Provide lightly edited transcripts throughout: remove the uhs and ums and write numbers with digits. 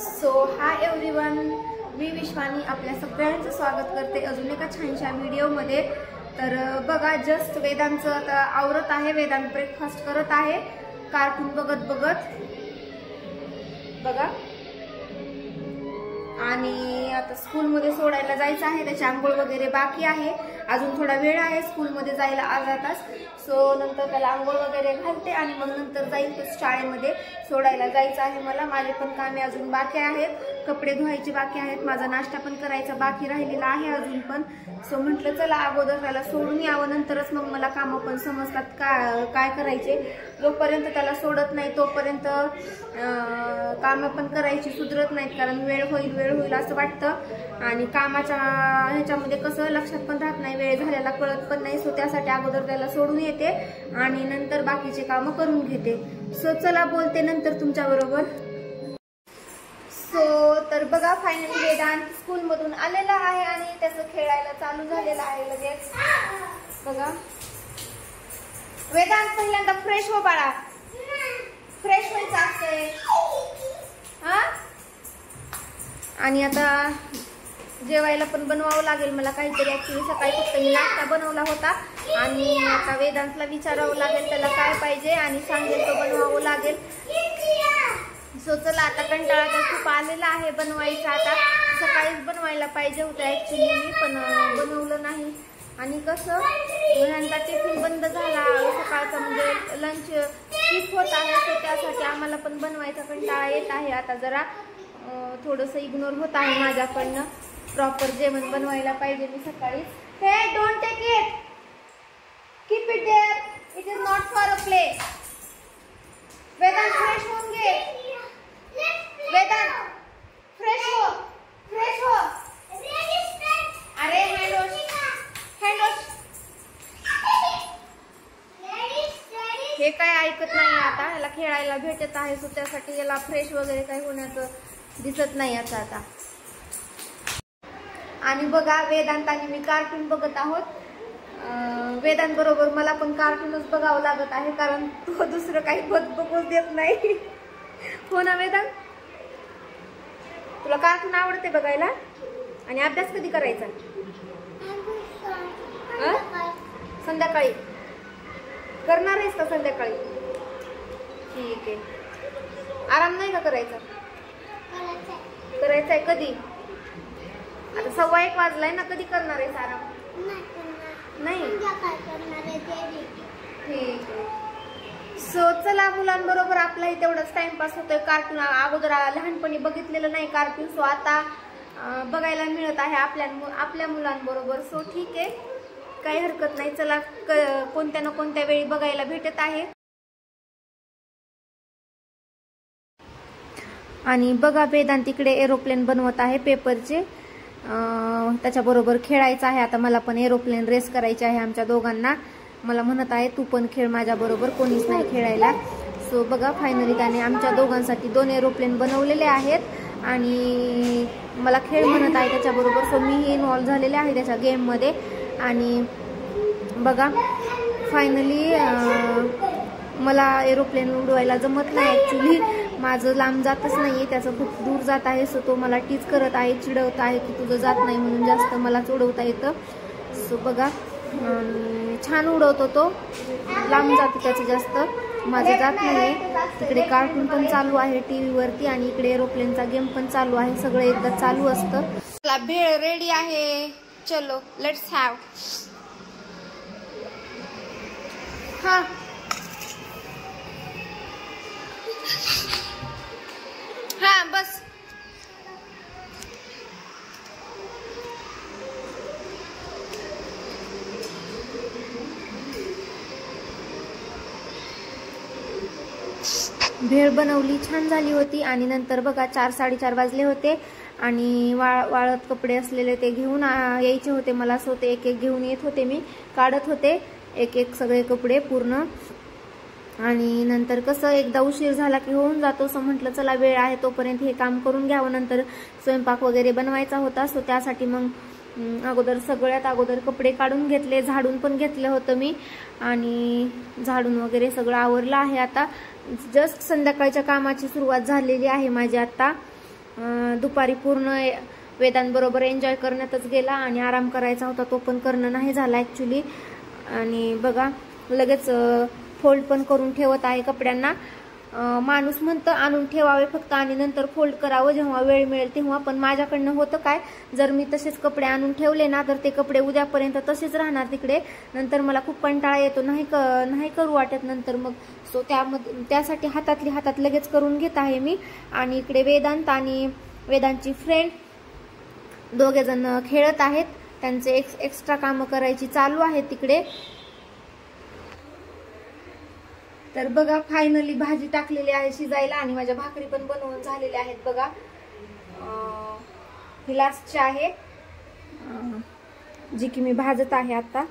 So hi everyone, मी विश्वानी आपल्या सगळ्यांचं स्वागत करते अजून एका छानशा व्हिडिओमध्ये। तर बघा, जस्ट वेदांचं आता आवरत आहे, वेदांत ब्रेकफास्ट करत आहे कार्टून बघत बघत बघा। आणि आता स्कूलमध्ये सोडायला जायचं आहे, त्याची आंघोळ वगैरे बाकी आहे, अजून थोडा वेळ आहे स्कूलमध्ये जायला, अर्धा तास। सो नंतर त्याला आंघोळ वगैरे घालते आणि मग नंतर जाईल तर शाळेमध्ये सोडायला जायचं आहे मला। माझे पण कामे अजून बाकी आहेत, कपडे धुवायचे बाकी आहेत, माझा नाश्ता पण करायचा बाकी राहिलेला आहे अजून पण। सो म्हटलं चला अगोदर त्याला सोडून यावं, नंतरच मग मला कामं पण समजतात काय करायचे। जोपर्यंत त्याला सोडत नाही तोपर्यंत कामं पण करायची सुधरत नाहीत, कारण वेळ होईल असं वाटतं। आणि कामाच्या ह्याच्यामध्ये कसं लक्षात पण राहत नाही, वेळ झालेला कळत पण नाही। सो त्यासाठी अगोदर त्याला सोडून येते आणि नंतर बाकीचे कामं करून घेते। सो चला बोलते नंतर तुमच्या बरोबर। सो तर बघा, फायनली वेदांत स्कूल मधून आलेला आहे आणि त्याचं खेळायला चालू झालेलं आहे लगेच। बघा वेदांत, पहिल्यांदा फ्रेश हो बाळा, फ्रेश व्हायचं असतंय हा। आणि आता जेवायला पण बनवावं लागेल मला काहीतरी। ऍक्च्युली सकाळी फक्त मी नाश्ता बनवला होता आणि आता वेदांतला विचारावं लागेल त्याला काय पाहिजे आणि सांगेल तो बनवावं लागेल। सो चला, आता कंटाळा तर खूप आलेला आहे बनवायचा, आता सकाळीच बनवायला पाहिजे होतं ऍक्च्युली मी, पण बनवलं नाही। आणि कसं ह्यांचा टिफिन बंद झाला सकाळचा, म्हणजे लंच स्किप होत आहे, तर त्यासाठी आम्हाला पण बनवायचा कंटाळा येत आहे। आता जरा थोडंसं इग्नोर होत आहे माझ्याकडनं, प्रॉपर जेवण बनवायला पाहिजे मी सकाळी। हे don't take it, keep it there, it is not for a play. Vedant fresh होऊन घे, वेदांत फ्रेश हो, फ्रेश हो। अरे हँड वॉश, हँड वॉश। हे काय ऐकत नाही आता, ह्याला खेळायला भेटत आहे, सो त्यासाठी याला फ्रेश वगैरे काही होण्याचं दिसत नाही आता। आणि बघा, वेदांत आणि मी कार्टून बघत आहोत। वेदांत बरोबर मला पण कार्टूनच बघावं लागत आहे, कारण तो दुसरं काही बघूच देत नाही। हो ना वेदांत, तुला कार्टून आवडते बघायला? आणि अभ्यास कधी करायचा? संध्याकाळी करणार आहेस का? संध्याकाळी ठीक आहे। आराम नाही का करायचा? करायचा आहे। कधी? आता 1:15 वाजलाय ना, कधी करणार आहेस आराम? नाही, ठीक आहे। सो चला, मुलांबरोबर आपलाही तेवढाच टाइमपास होतोय। कार्टून अगोदर लहानपणी बघितलेलं नाही कार्टून, सो आता बघायला मिळत आहे आपल्या मुलांबरोबर। सो ठीक आहे, काही हरकत नाही। चला, कोणत्या ना कोणत्या वेळी बघायला भेटत आहे। आणि बघा, वेदांत तिकडे एरोप्लेन बनवत आहे पेपरचे, त्याच्याबरोबर खेळायचं आहे। आता मला पण एरोप्लेन रेस करायची आहे आमच्या दोघांना। मला म्हणत आहे तू पण खेळ माझ्या बरोबर, कोणीच नाही खेळायला। सो बघा, फायनली त्याने आमच्या दोघांसाठी 2 एरोप्लेन बनवलेले आहेत आणि मला खेळ म्हणत आहे त्याच्याबरोबर। सो मीही इन्व्हॉल्व झालेले आहे त्याच्या गेममध्ये। आणि बघा, फायनली मला एरोप्लेन उडवायला जमत नाही ऍक्च्युली, माझं लांब जातच नाहीये, त्याचं खूप दूर जात आहे। सो तो मला टीच करत आहे, चिडवत आहे की तुझं जात नाही म्हणून जास्त, मला उडवता येतं। सो बघा, छान उडवतो तो, लांब जातं त्याचं जास्त, माझं जात नाहीये। तिकडे कार्टून पण चालू आहे टीव्ही वरती आणि इकडे एरोप्लेनचा गेम पण चालू आहे, सगळं एकदा चालू असतं। भेळ रेडी आहे, चलो लेट्स हॅव। हा हा बस। भेळ बनवली, छान झाली होती। आणि नंतर बघा 4-4:30 वाजले होते आणि वाळत कपडे असलेले ते घेऊन यायचे होते मला। सो ते एक घेऊन येत होते, मी काढत होते एक सगळे कपडे पूर्ण। आणि नंतर कसं एकदा उशीर झाला की होऊन जातो, सो म्हटलं चला वेळ आहे तोपर्यंत हे काम करून घ्यावं, नंतर स्वयंपाक वगैरे बनवायचा होता। सो त्यासाठी मग सगळ्यात अगोदर कपडे काढून घेतले, झाडून पण घेतलं होतं मी आणि झाडून वगैरे सगळं आवरलं आहे। आता जस्ट संध्याकाळच्या कामाची सुरुवात झालेली आहे माझी आता। दुपारी पूर्ण वेदांबरोबर एन्जॉय करण्यातच गेला आणि आराम करायचा होता तो पण करणं नाही झाला ॲक्च्युली. आणि बघा लगेच फोल्ड पण करून ठेवत आहे कपड्यांना. माणूस म्हणतं आणून ठेवावे फक्त आणि नंतर फोल्ड करावं जेव्हा वेळ मिळेल तेव्हा, पण माझ्याकडनं होतं काय, जर मी तसेच कपडे आणून ठेवले ना तर ते कपडे उद्यापर्यंत तसेच राहणार तिकडे, नंतर मला खूप कंटाळा येतो, नाही करू वाटत नंतर मग. सो त्यासाठी हातातली हातात लगेच करून घेत आहे मी. आणि इकडे वेदांत आणि वेदांतची फ्रेंड दोघे जण खेळत आहेत, त्यांचे एक्स्ट्रा कामं करायची चालू आहेत तिकडे. तर बघा फायनली भाजी टाकलेली आहे शिजायला आणि माझ्या भाकरी पण बनवून झालेल्या आहेत बघा. ही लास्टची आहे जी की मी भाजत आहे आता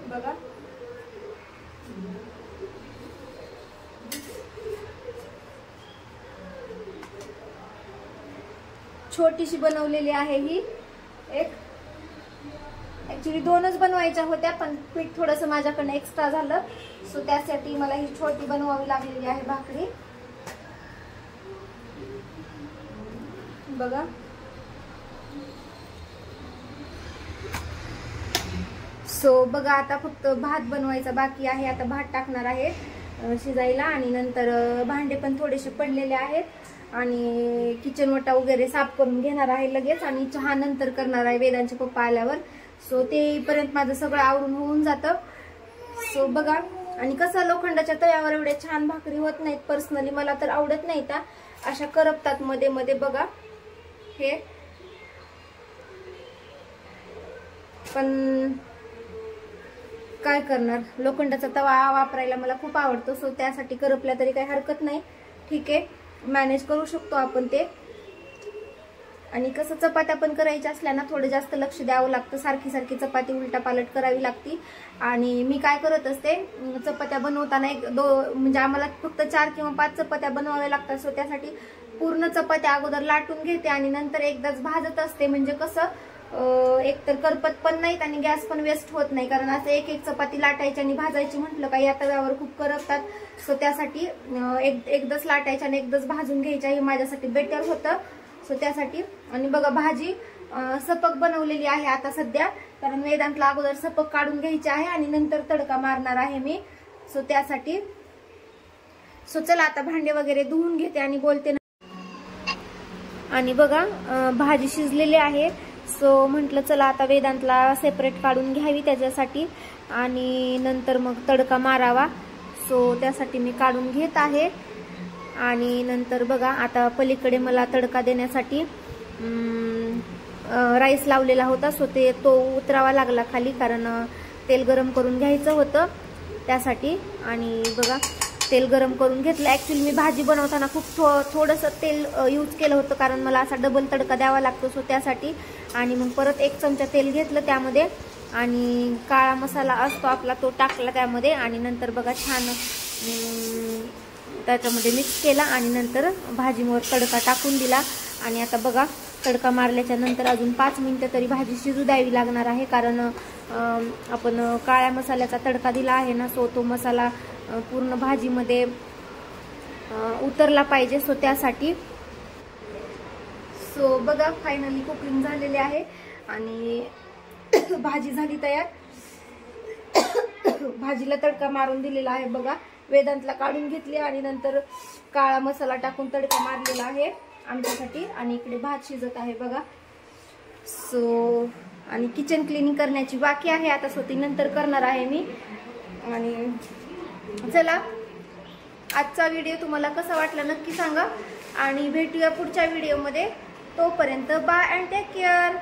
बघा. छोटीशी बनवलेली आहे ही एक, ऍक्च्युली 2च बनवायच्या होत्या पण पीठ थोडंसं माझ्याकडनं एक्स्ट्रा झालं, सो त्यासाठी मला ही छोटी बनवावी लागलेली आहे भाकरी बघा. सो बघा आता फक्त भात बनवायचा बाकी आहे. आता भात टाकणार आहे शिजायला आणि नंतर भांडे पण थोडेसे पडलेले आहेत आणि किचन वटा वगैरे साफ करून घेणार आहे लगेच आणि चहा नंतर करणार आहे वेदांचे पप्पा आल्यावर. सो तेपर्यंत माझं सगळं आवरून होऊन जातं. सो बघा आणि कसं लोखंडाच्या तव्यावर एवढे छान भाकरी होत नाहीत, पर्सनली मला तर आवडत नाहीत, अशा करपतात मध्ये मध्ये बघा हे. पण काय करणार, लोखंडाचा तवा वापरायला मला खूप आवडतो, सो त्यासाठी करपल्या तरी काही हरकत नाही, ठीक आहे मॅनेज करू शकतो आपण ते. आणि कसं चपात्या पण करायच्या असल्या ना थोडं जास्त लक्ष द्यावं लागतं, सारखी सारखी चपाती उलटा पालट करावी लागती. आणि मी काय करत असते चपात्या बनवताना म्हणजे आम्हाला फक्त 4 किंवा 5 चपात्या बनवाव्या लागतात, सो त्यासाठी पूर्ण चपात्या अगोदर लाटून घेते आणि नंतर एकदाच भाजत असते, म्हणजे कसं एकतर करपत पण नाहीत आणि गॅस पण वेस्ट होत नाही, कारण असं एक चपाती लाटायची आणि भाजायची म्हटलं का या तव्यावर खूप करपतात. सो त्यासाठी एकदाच लाटायच्या आणि एकदाच भाजून घ्यायच्या, हे माझ्यासाठी बेटर होतं. सो त्यासाठी आणि बघा भाजी सपक बनवलेली आहे आता सध्या, कारण वेदांतला अगोदर सपक काढून घ्यायची आहे आणि नंतर तडका मारणार आहे मी, सो त्यासाठी. सो चला आता भांडे वगैरे धुवून घेते आणि बोलते. आणि बघा भाजी शिजलेली आहे, सो म्हटलं चला आता वेदांतला सेपरेट काढून घ्यावी त्याच्यासाठी आणि नंतर मग तडका मारावा. सो त्यासाठी मी काढून घेत आहे. आणि नंतर बघा आता पलीकडे मला तडका देण्यासाठी राईस लावलेला होता, सो तो उतरावा लागला खाली, कारण तेल गरम करून घ्यायचं होतं त्यासाठी. आणि बघा तेल गरम करून घेतलं. ॲक्च्युली मी भाजी बनवताना खूप थोडंसं तेल यूज केलं होतं, कारण मला असा डबल तडका द्यावा लागतो, सो त्यासाठी. आणि मग परत 1 चमचा तेल घेतलं त्यामध्ये आणि काळा मसाला असतो आपला तो टाकला त्यामध्ये आणि नंतर बघा छान त्याच्यामध्ये मिक्स केला आणि नंतर भाजीवर तडका टाकून दिला. आणि आता बघा तडका मारल्याच्या नंतर अजून 5 मिनिटं तरी भाजी शिजू द्यावी लागणार आहे, कारण आपण काळ्या मसाल्याचा तडका दिला आहे ना, सो तो मसाला पूर्ण भाजीमध्ये उतरला पाहिजे, सो त्यासाठी. सो बघा फायनली कुकिंग झालेली आहे आणि भाजी झाली तयार. भाजीला तडका मारून दिलेला आहे बघा, वेदांतला काढून घेतली आणि नंतर काळा मसाला टाकून तडका मारलेला आहे आमच्यासाठी. आणि इकडे भात शिजत आहे बघा. सो आणि किचन क्लिनिंग करण्याची बाकी आहे आता, सो ती नंतर करणार आहे मी. आणि चला आजचा व्हिडिओ तुम्हाला कसा वाटला नक्की सांगा आणि भेटूया पुढच्या व्हिडिओमध्ये. तोपर्यंत बाय अँड टेक केअर.